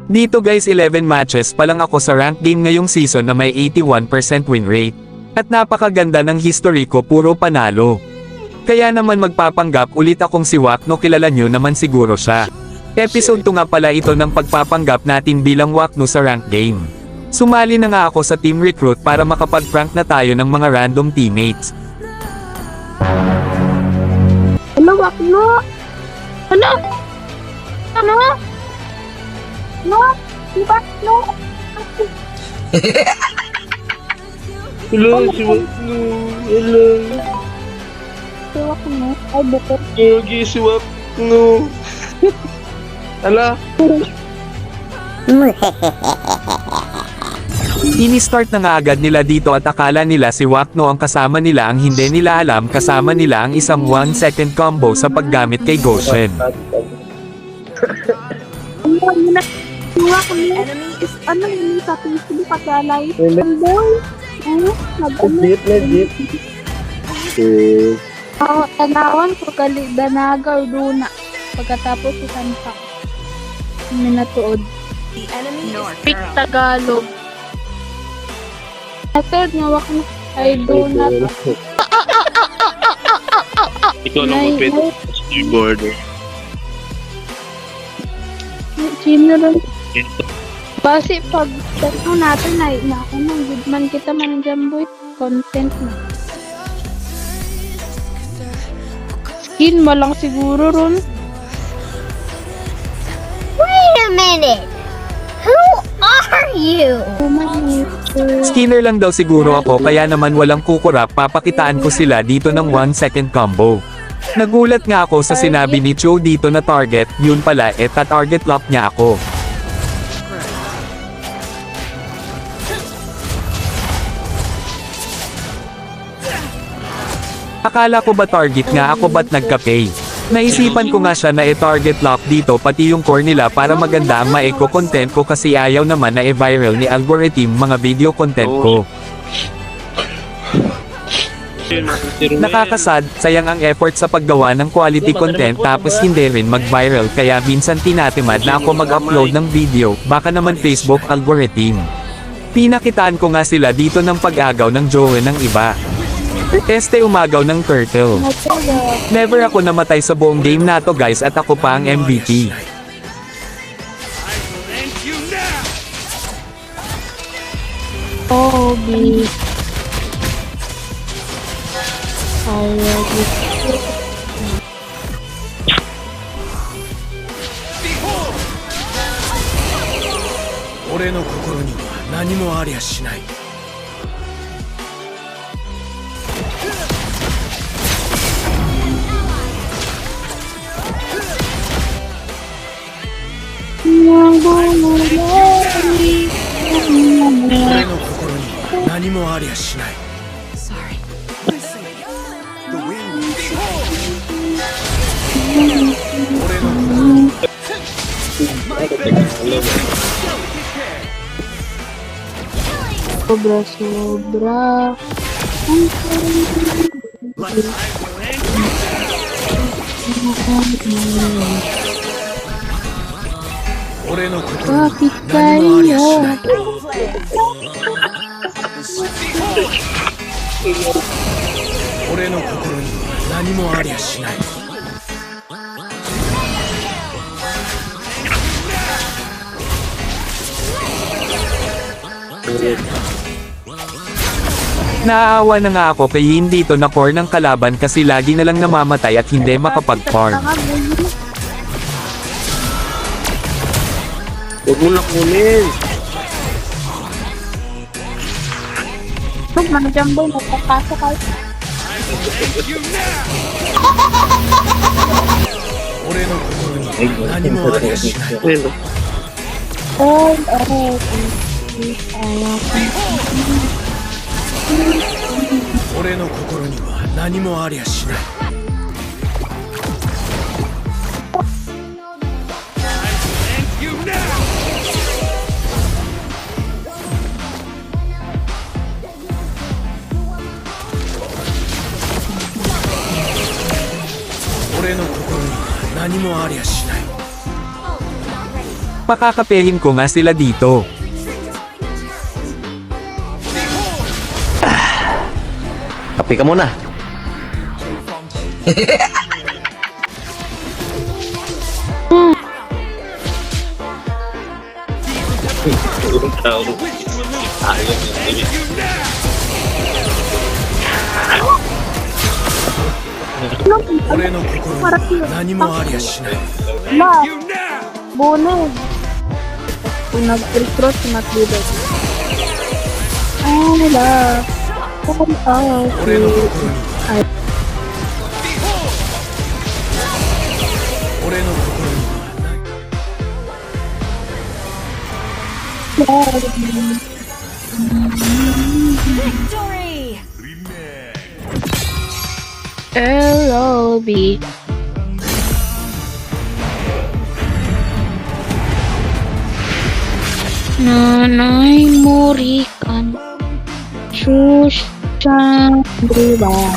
Dito guys 11 matches pa lang ako sa rank game ngayong season na may 81% win rate. At napakaganda ng history ko, puro panalo. Kaya naman magpapanggap ulit akong si Wakno, kilala nyo naman siguro siya. Episode 2 nga pala ito ng pagpapanggap natin bilang Wakno sa rank game. Sumali na nga ako sa team recruit para makapag-prank na tayo ng mga random teammates. Ano, Wakno? Ano? Ano? No? Diba? No? Hello, si Wakno. Hello. Si Wakno? Ay, bukot. Yogi, si Wakno. Ala. Ini-start na nga agad nila dito at akala nila si Wakno ang kasama nila, ang hindi nila alam kasama nila ang isang 1-second combo sa paggamit kay Goshen. Si Wakno? Ano yun sa Facebook katalay? Ano? Ano? Legit. Tanawan ko gali danaga or duna. Pagkatapos isan pa. Minatuod. Speak Tagalog. Atod nga Wakno ay duna. Ikaw lang mapit sa keyboard. Sino rin? Basi pag ano natin ay naku nang good man kita man dyan boy. Content na. Skin mo lang siguro ron. Wait a minute! Who are you? Oh my God. Skinner lang daw siguro ako, kaya naman walang kukurap, papakitaan ko sila dito ng 1-second combo. Nagulat nga ako sa sinabi ni Cho dito na target, yun pala target lock niya ako. Akala ko ba target nga ako, ba't nagka-pay? Naisipan ko nga siya na target lock dito pati yung core nila para maganda ang maeko-content ko, kasi ayaw naman na viral ni algorithm mga video content ko. Nakakasad, sayang ang effort sa paggawa ng quality content tapos hindi rin mag-viral, kaya minsan tinatimad na ako mag-upload ng video, baka naman Facebook algorithm. Pinakitaan ko nga sila dito ng pag-agaw ng jowa ng iba. Umagaw ng turtle. Never ako namatay sa buong game na to guys, at ako pa ang MVP. Oh, B. I love you. 俺の心には何もありゃしない。俺の心には何もありゃしない。俺の心に Sobra-sobra. Bakit kaya? Naaawa na nga ako kay hindi to na core ng kalaban, kasi lagi na lang namamatay at hindi makapag-farm. Huwag mo na kunin. Huwag man dyan boy, magpapasok kayo. Bueno. Pakakapehin ko nga sila dito. Kape ka muna. Tao. Ayaw na. 俺の心には何もありゃしない。 Ma, bonus. Kung nag-recruit si Matlido. Ah, wala. Oh, 俺の心には俺の心にはない。 LOB. Nanay Morikan. Shushan, diba?